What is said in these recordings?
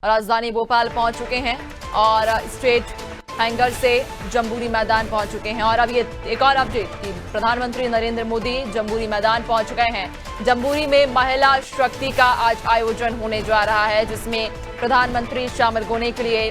राजधानी भोपाल पहुंच चुके हैं और स्ट्रेट हैंगर से जम्बूरी मैदान पहुंच चुके हैं। और अब ये एक और अपडेट कि प्रधानमंत्री नरेंद्र मोदी जम्बूरी मैदान पहुंच गए हैं। जम्बूरी में महिला शक्ति का आज आयोजन होने जा रहा है, जिसमें प्रधानमंत्री शामिल होने के लिए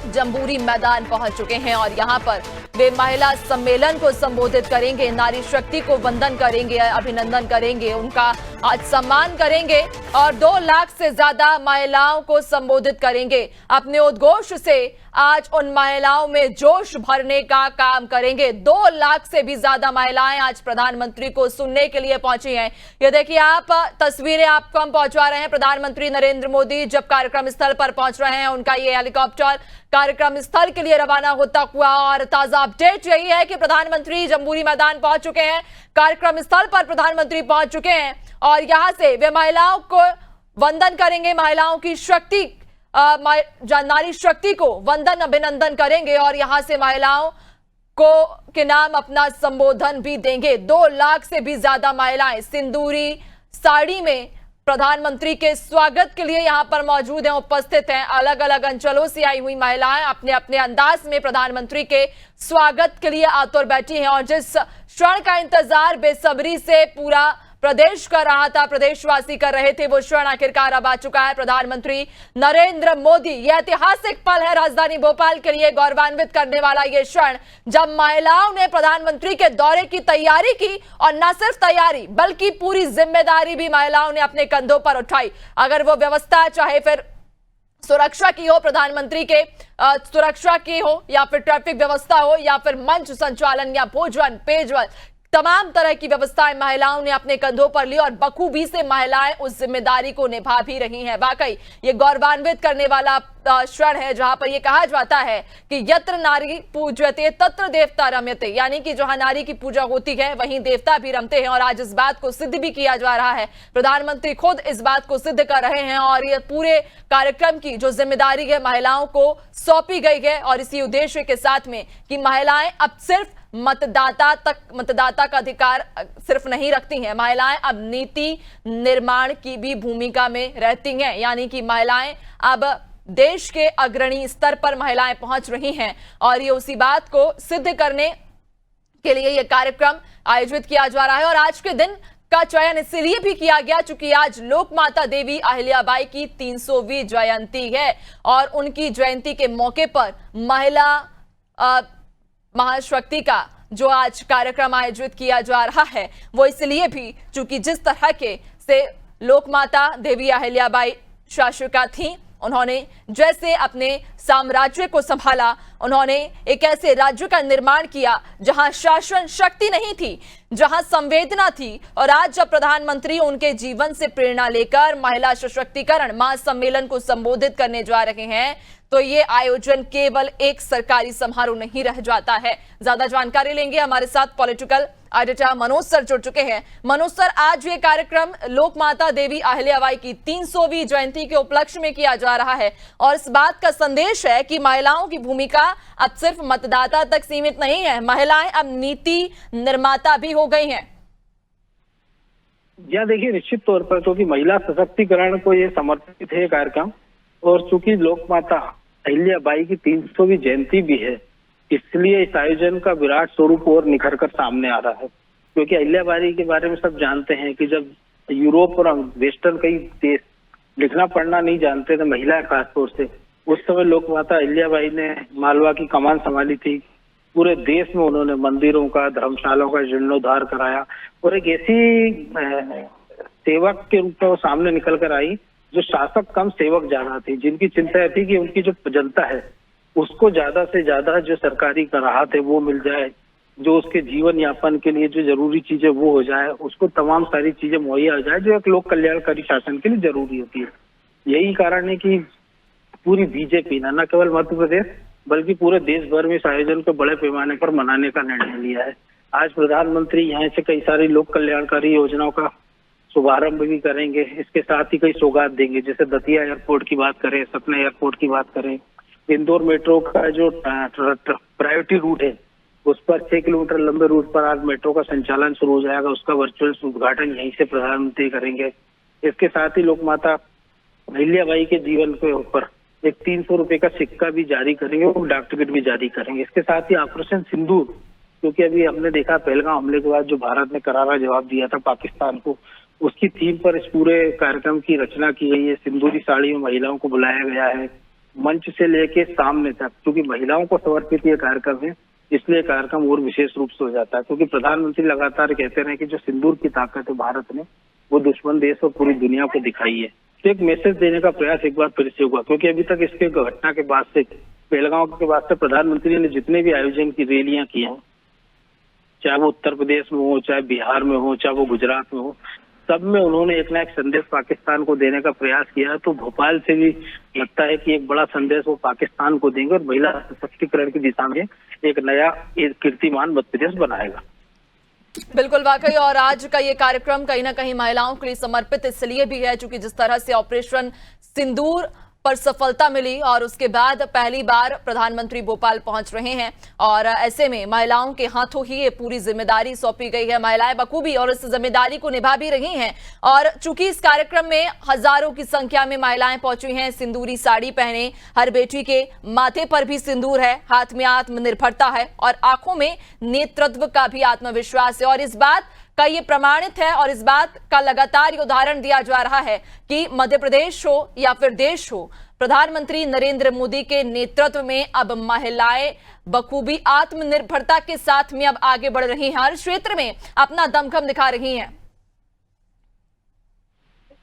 जम्बूरी मैदान पहुंच चुके हैं और यहां पर वे महिला सम्मेलन को संबोधित करेंगे, नारी शक्ति को वंदन करेंगे, अभिनंदन करेंगे, उनका आज सम्मान करेंगे और 2 लाख से ज्यादा महिलाओं को संबोधित करेंगे। अपने उद्घोष से आज उन महिलाओं में जोश भरने का काम करेंगे। 2 लाख से भी ज्यादा महिलाएं आज प्रधानमंत्री को सुनने के लिए पहुंची हैं। ये देखिए आप तस्वीरें आपको हम पहुंचा रहे हैं। प्रधानमंत्री नरेंद्र मोदी जब कार्यक्रम स्थल पर पहुंच रहे हैं, उनका ये हेलीकॉप्टर कार्यक्रम स्थल के लिए रवाना होता हुआ। और ताजा अपडेट यही है कि प्रधानमंत्री जम्बूरी मैदान पहुंच चुके हैं, कार्यक्रम स्थल पर प्रधानमंत्री पहुंच चुके हैं और यहां से वे महिलाओं को वंदन करेंगे, महिलाओं की शक्ति, नारी शक्ति को वंदन अभिनंदन करेंगे और यहां से महिलाओं को के नाम अपना संबोधन भी देंगे। 2 लाख से भी ज्यादा महिलाएं सिंदूरी साड़ी में प्रधानमंत्री के स्वागत के लिए यहां पर मौजूद हैं, उपस्थित हैं। अलग अलग अंचलों से आई हुई महिलाएं अपने अपने अंदाज में प्रधानमंत्री के स्वागत के लिए आतुर बैठी हैं और जिस क्षण का इंतजार बेसब्री से पूरा प्रदेश कर रहा था, प्रदेशवासी कर रहे थे, वो क्षण आखिरकार अब आ चुका है। प्रधानमंत्री नरेंद्र मोदी, यह ऐतिहासिक पल है राजधानी भोपाल के लिए, गौरवान्वित करने वाला ये क्षण जब महिलाओं ने प्रधानमंत्री के दौरे की तैयारी की और न सिर्फ तैयारी बल्कि पूरी जिम्मेदारी भी महिलाओं ने अपने कंधों पर उठाई। अगर वो व्यवस्था चाहे फिर सुरक्षा की हो, प्रधानमंत्री के सुरक्षा की हो या फिर ट्रैफिक व्यवस्था हो या फिर मंच संचालन या भोजन पेयजल, तमाम तरह की व्यवस्थाएं महिलाओं ने अपने कंधों पर ली और बखूबी से महिलाएं उस जिम्मेदारी को निभा भी रही हैं। वाकई ये गौरवान्वित करने वाला क्षण है, जहां पर यह कहा जाता है कि यत्र नारी पूज्यते तत्र देवता रमते, यानी कि जहां नारी की पूजा होती है वहीं देवता भी रमते हैं। और आज इस बात को सिद्ध भी किया जा रहा है, प्रधानमंत्री खुद इस बात को सिद्ध कर रहे हैं और ये पूरे कार्यक्रम की जो जिम्मेदारी है महिलाओं को सौंपी गई है और इसी उद्देश्य के साथ में कि महिलाएं अब सिर्फ मतदाता का अधिकार सिर्फ नहीं रखती हैं, महिलाएं अब नीति निर्माण की भी भूमिका में रहती हैं। यानी कि महिलाएं अब देश के अग्रणी स्तर पर महिलाएं पहुंच रही हैं और ये उसी बात को सिद्ध करने के लिए ये कार्यक्रम आयोजित किया जा रहा है। और आज के दिन का चयन इसलिए भी किया गया चूंकि आज लोक माता देवी अहिल्याबाई की 300वीं जयंती है और उनकी जयंती के मौके पर महिला महाशक्ति का जो आज कार्यक्रम आयोजित किया जा रहा है वो इसलिए भी चूंकि जिस तरह के से लोक माता देवी अहिल्याबाई शासिका थी, उन्होंने जैसे अपने साम्राज्य को संभाला, उन्होंने एक ऐसे राज्य का निर्माण किया जहां शासन शक्ति नहीं थी, जहां संवेदना थी। और आज जब प्रधानमंत्री उनके जीवन से प्रेरणा लेकर महिला सशक्तिकरण महासम्मेलन को संबोधित करने जा रहे हैं तो ये आयोजन केवल एक सरकारी समारोह नहीं रह जाता है। ज्यादा जानकारी लेंगे, हमारे साथ पॉलिटिकल एडिटर मनोज सर जुड़ चुके हैं। मनोज सर, आज ये कार्यक्रम लोक माता देवी अहिल्याबाई की 300वीं जयंती के उपलक्ष्य में किया जा रहा है और इस बात का संदेश है कि महिलाओं की भूमिका अब सिर्फ मतदाता तक सीमित नहीं है, महिलाएं अब नीति निर्माता भी हो गई हैं। या देखिए, निश्चित तौर पर क्योंकि महिला सशक्तिकरण को ये समर्पित है कार्यक्रम और चूंकि लोक माता अहिल्याबाई की 300वीं जयंती भी है, इसलिए इस आयोजन का विराट स्वरूप और निखर कर सामने आ रहा है। क्योंकि अहिल्याबाई के बारे में सब जानते हैं कि जब यूरोप और वेस्टर्न कई देश लिखना पढ़ना नहीं जानते थे, महिला खासतौर से, उस समय लोक माता अहिल्याबाई ने मालवा की कमान संभाली थी। पूरे देश में उन्होंने मंदिरों का, धर्मशालाओं का जीर्णोद्धार कराया और एक ऐसी सेवक के रूप में वो सामने निकल कर आई जो शासक कम सेवक ज्यादा थी, जिनकी चिंता थी कि उनकी जो जनता है उसको ज्यादा से ज्यादा जो सरकारी कराहत है वो मिल जाए, जो उसके जीवन यापन के लिए जो जरूरी चीजें वो हो जाए, उसको तमाम सारी चीजें मुहैया हो जाए जो एक लोक कल्याणकारी शासन के लिए जरूरी होती है। यही कारण है कि पूरी बीजेपी न केवल मध्य प्रदेश बल्कि पूरे देश भर में इस आयोजन को बड़े पैमाने पर मनाने का निर्णय लिया है। आज प्रधानमंत्री यहाँ से कई सारी लोक कल्याणकारी योजनाओं का शुभारंभ भी करेंगे, इसके साथ ही कई सौगात देंगे। जैसे दतिया एयरपोर्ट की बात करें, सतना एयरपोर्ट की बात करें, इंदौर मेट्रो का जो प्रायोरिटी रूट है उस पर 6 किलोमीटर लंबे रूट पर आज मेट्रो का संचालन शुरू हो जाएगा, उसका वर्चुअल उद्घाटन यहीं से प्रधानमंत्री करेंगे। इसके साथ ही लोक माता अहिल्याबाई के जीवन के ऊपर एक 300 रुपए का सिक्का भी जारी करेंगे और डाक टिकट भी जारी करेंगे। इसके साथ ही ऑपरेशन सिंदूर, क्योंकि अभी हमने देखा पहलगाम हमले के बाद जो भारत ने करारा जवाब दिया था पाकिस्तान को, उसकी थीम पर इस पूरे कार्यक्रम की रचना की गई है। सिंदूरी साड़ी में महिलाओं को बुलाया गया है, मंच से लेके सामने तक, क्योंकि महिलाओं को समर्पित ये कार्यक्रम है, इसलिए कार्यक्रम और विशेष रूप से हो जाता है। क्योंकि प्रधानमंत्री लगातार कहते रहे कि जो सिंदूर की ताकत है भारत ने, वो दुश्मन देश और पूरी दुनिया को दिखाई है। तो एक मैसेज देने का प्रयास एक बार फिर से हुआ, क्योंकि अभी तक इसके घटना के बाद से, पहलगाम के बाद से प्रधानमंत्री ने जितने भी आयोजन की रैलियां की हैं, चाहे वो उत्तर प्रदेश में हो, चाहे बिहार में हो, चाहे वो गुजरात में हो, सब में उन्होंने एक ना एक संदेश पाकिस्तान को देने का प्रयास किया। तो भोपाल से भी लगता है कि एक बड़ा संदेश वो पाकिस्तान को देंगे और महिला सशक्तिकरण की दिशा में एक नया कीर्तिमान मध्य प्रदेश बनाएगा। बिल्कुल वाकई, और आज का ये कार्यक्रम कहीं ना कहीं महिलाओं के लिए समर्पित इसलिए भी है क्योंकि जिस तरह से ऑपरेशन सिंदूर पर सफलता मिली और उसके बाद पहली बार प्रधानमंत्री भोपाल पहुंच रहे हैं और ऐसे में महिलाओं के हाथों ही ये पूरी जिम्मेदारी सौंपी गई है। महिलाएं बखूबी और इस जिम्मेदारी को निभा भी रही हैं और चूंकि इस कार्यक्रम में हजारों की संख्या में महिलाएं पहुंची हैं, सिंदूरी साड़ी पहने, हर बेटी के माथे पर भी सिंदूर है, हाथ में आत्मनिर्भरता है और आंखों में नेतृत्व का भी आत्मविश्वास है और इस बात का ये प्रमाणित है और इस बात का लगातार ये उदाहरण दिया जा रहा है कि मध्य प्रदेश हो या फिर देश हो, प्रधानमंत्री नरेंद्र मोदी के नेतृत्व में अब महिलाएं बखूबी आत्मनिर्भरता के साथ में अब आगे बढ़ रही हैं, हर क्षेत्र में अपना दमखम दिखा रही हैं।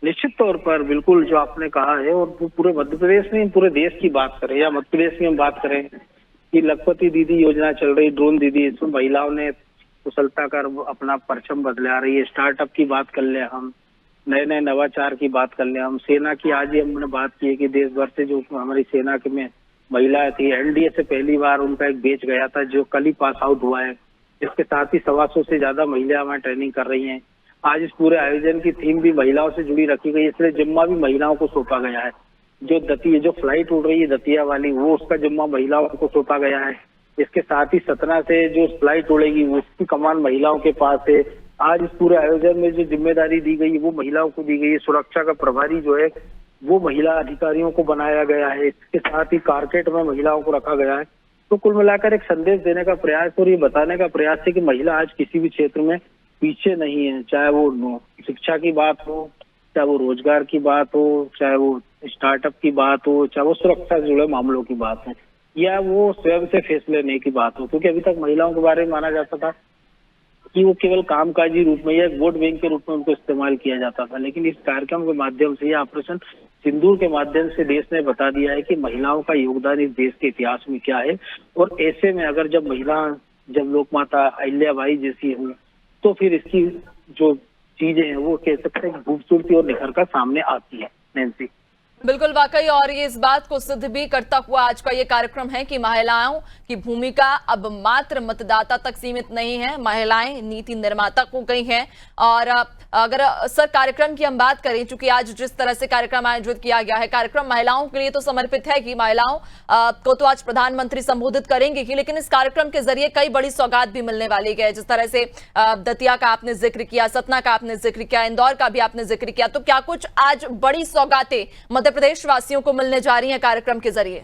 निश्चित तौर पर बिल्कुल जो आपने कहा है, और पूरे मध्य प्रदेश में, पूरे देश की बात करें या मध्य प्रदेश में हम बात करें कि लखपति दीदी योजना चल रही, ड्रोन दीदी, इसमें महिलाओं ने कुशलता कर अपना परचम बदला रही है। स्टार्टअप की बात कर ले हम, नए नए नवाचार की बात कर ले हम, सेना की आज ही हमने बात की है कि देश भर से जो हमारी सेना के में महिलाएं थी, एनडीए से पहली बार उनका एक बैच गया था जो कल ही पास आउट हुआ है। इसके साथ ही 125 से ज्यादा महिलाएं वहाँ ट्रेनिंग कर रही हैं। आज इस पूरे आयोजन की थीम भी महिलाओं से जुड़ी रखी गई, इसलिए जिम्मा भी महिलाओं को सौंपा गया है। जो फ्लाइट उड़ रही है दतिया वाली, वो उसका जिम्मा महिलाओं को सौंपा गया है। इसके साथ ही सतना से जो फ्लाइट उड़ेगी उसकी कमान महिलाओं के पास है। आज इस पूरे आयोजन में जो जिम्मेदारी दी गई वो महिलाओं को दी गई है। सुरक्षा का प्रभारी जो है वो महिला अधिकारियों को बनाया गया है। इसके साथ ही कारकेट में महिलाओं को रखा गया है। तो कुल मिलाकर एक संदेश देने का प्रयास और ये बताने का प्रयास है कि महिला आज किसी भी क्षेत्र में पीछे नहीं है, चाहे वो शिक्षा की बात हो, चाहे वो रोजगार की बात हो, चाहे वो स्टार्टअप की बात हो, चाहे वो सुरक्षा से जुड़े मामलों की बात हो, या वो स्वयं से फैसले लेने की बात हो। क्योंकि अभी तक महिलाओं के बारे में माना जाता था कि वो केवल कामकाजी रूप में या वोट बैंक के रूप में उनको इस्तेमाल किया जाता था, लेकिन इस कार्यक्रम के माध्यम से या ऑपरेशन सिंदूर के माध्यम से देश ने बता दिया है कि महिलाओं का योगदान इस देश के इतिहास में क्या है। और ऐसे में अगर जब लोक माता अहिल्याबाई जैसी हो तो फिर इसकी जो चीजें हैं वो कह सकते हैं खूबसूरती और निखर कर सामने आती है। नैन्सी, बिल्कुल वाकई, और ये इस बात को सिद्ध भी करता हुआ आज का ये कार्यक्रम है कि महिलाओं की भूमिका अब मात्र मतदाता तक सीमित नहीं है, महिलाएं नीति निर्माता हो गई हैं। और अगर सर कार्यक्रम की हम बात करें, चूंकि आज जिस तरह से कार्यक्रम आयोजित किया गया है, कार्यक्रम महिलाओं के लिए तो समर्पित है कि महिलाओं को तो आज प्रधानमंत्री संबोधित करेंगे ही, लेकिन इस कार्यक्रम के जरिए कई बड़ी सौगात भी मिलने वाली है। जिस तरह से दतिया का आपने जिक्र किया, सतना का आपने जिक्र किया, इंदौर का भी आपने जिक्र किया, तो क्या कुछ आज बड़ी सौगातें मध्य प्रदेश वासियों को मिलने जा रही हैं कार्यक्रम के जरिए?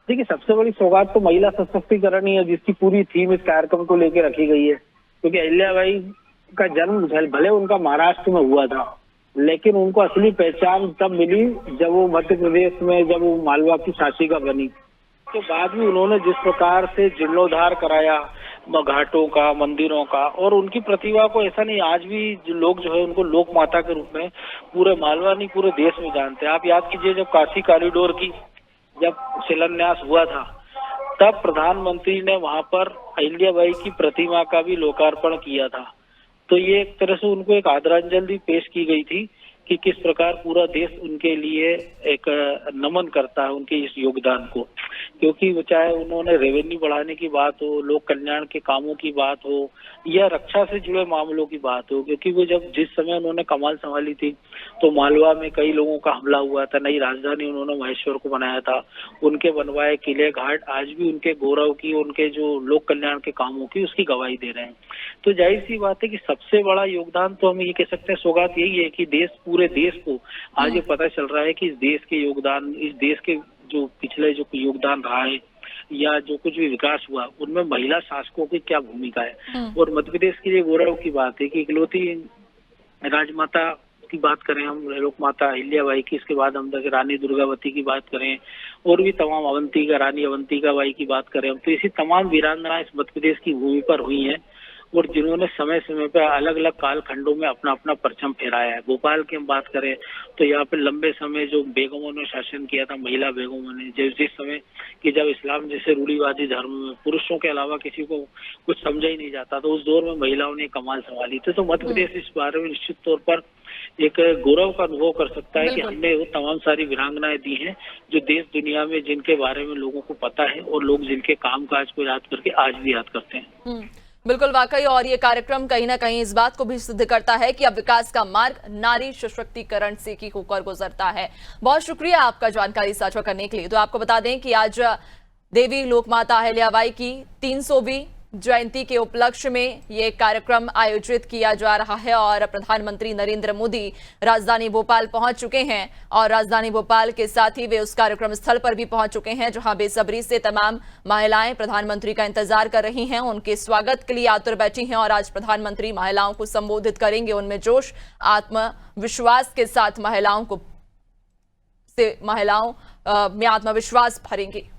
देखिए, सबसे बड़ी सौगात तो महिला सशक्तिकरण ही है, जिसकी पूरी थीम इस कार्यक्रम को लेकर रखी गई है। क्योंकि अहिल्याबाई का जन्म भले उनका महाराष्ट्र में हुआ था, लेकिन उनको असली पहचान तब मिली जब वो मध्य प्रदेश में, जब वो मालवा की शासिका बनी। तो बाद में उन्होंने जिस प्रकार से जीर्णोद्धार कराया घाटों का, मंदिरों का, और उनकी प्रतिभा को ऐसा नहीं, आज भी जो लोग जो है उनको लोक माता के रूप में पूरे मालवा नहीं पूरे देश में जानते हैं। आप याद कीजिए, जब काशी कॉरिडोर की जब शिलान्यास हुआ था, तब प्रधानमंत्री ने वहां पर अहिल्याबाई की प्रतिमा का भी लोकार्पण किया था। तो ये एक तरह से उनको एक आदरांजलि पेश की गई थी कि किस प्रकार पूरा देश उनके लिए एक नमन करता है, उनके इस योगदान को। क्योंकि वो चाहे उन्होंने रेवेन्यू बढ़ाने की बात हो, लोक कल्याण के कामों की बात हो या रक्षा से जुड़े मामलों की बात हो, क्योंकि वो जब जिस समय उन्होंने कमान संभाली थी तो मालवा में कई लोगों का हमला हुआ था, नई राजधानी उन्होंने महेश्वर को बनाया था, उनके बनवाए किले घाट आज भी उनके गौरव की, उनके जो लोक कल्याण के कामों की उसकी गवाही दे रहे हैं। तो जाहिर सी बात है कि सबसे बड़ा योगदान तो हम ये कह सकते हैं, सौगात यही है कि पूरे देश को आज ये पता चल रहा है कि इस देश के योगदान, इस देश के जो पिछले जो योगदान रहा है या जो कुछ भी विकास हुआ उनमें महिला शासकों की क्या भूमिका है। और मध्य प्रदेश की ये गौरव की बात है कि इकलौती राजमाता की बात करें हम, लोक माता अहिल्याबाई की, इसके बाद हम रानी दुर्गावती की बात करें और भी तमाम रानी अवंतिका बाई की बात करें हम, तो इसी तमाम वीरांगनाएं इस मध्य प्रदेश की भूमि पर हुई हैं और जिन्होंने समय समय पर अलग अलग कालखंडों में अपना अपना परचम फहराया है। भोपाल की हम बात करें तो यहाँ पे लंबे समय जो बेगमों ने शासन किया था, महिला बेगमों ने, जिस समय कि जब इस्लाम जैसे रूढ़िवादी धर्म में पुरुषों के अलावा किसी को कुछ समझा ही नहीं जाता, तो उस दौर में महिलाओं ने कमाल संभाली थी। तो मध्य प्रदेश इस बारे में निश्चित तौर पर एक गौरव का अनुभव कर सकता है कि हमने वो तमाम सारी वीरांगनाएं दी हैं जो देश दुनिया में जिनके बारे में लोगों को पता है और लोग जिनके काम काज को याद करके आज भी याद करते हैं। बिल्कुल, वाकई। और ये कार्यक्रम कहीं ना कहीं इस बात को भी सिद्ध करता है कि अब विकास का मार्ग नारी सशक्तिकरण से ही होकर गुजरता है। बहुत शुक्रिया आपका जानकारी साझा करने के लिए। तो आपको बता दें कि आज देवी लोकमाता अहिल्याबाई की 300वीं जयंती के उपलक्ष्य में ये कार्यक्रम आयोजित किया जा रहा है और प्रधानमंत्री नरेंद्र मोदी राजधानी भोपाल पहुंच चुके हैं और राजधानी भोपाल के साथ ही वे उस कार्यक्रम स्थल पर भी पहुंच चुके हैं जहां बेसब्री से तमाम महिलाएं प्रधानमंत्री का इंतजार कर रही हैं, उनके स्वागत के लिए आतुर बैठी हैं और आज प्रधानमंत्री महिलाओं को संबोधित करेंगे। उनमें जोश, आत्मविश्वास के साथ महिलाओं में आत्मविश्वास भरेंगे।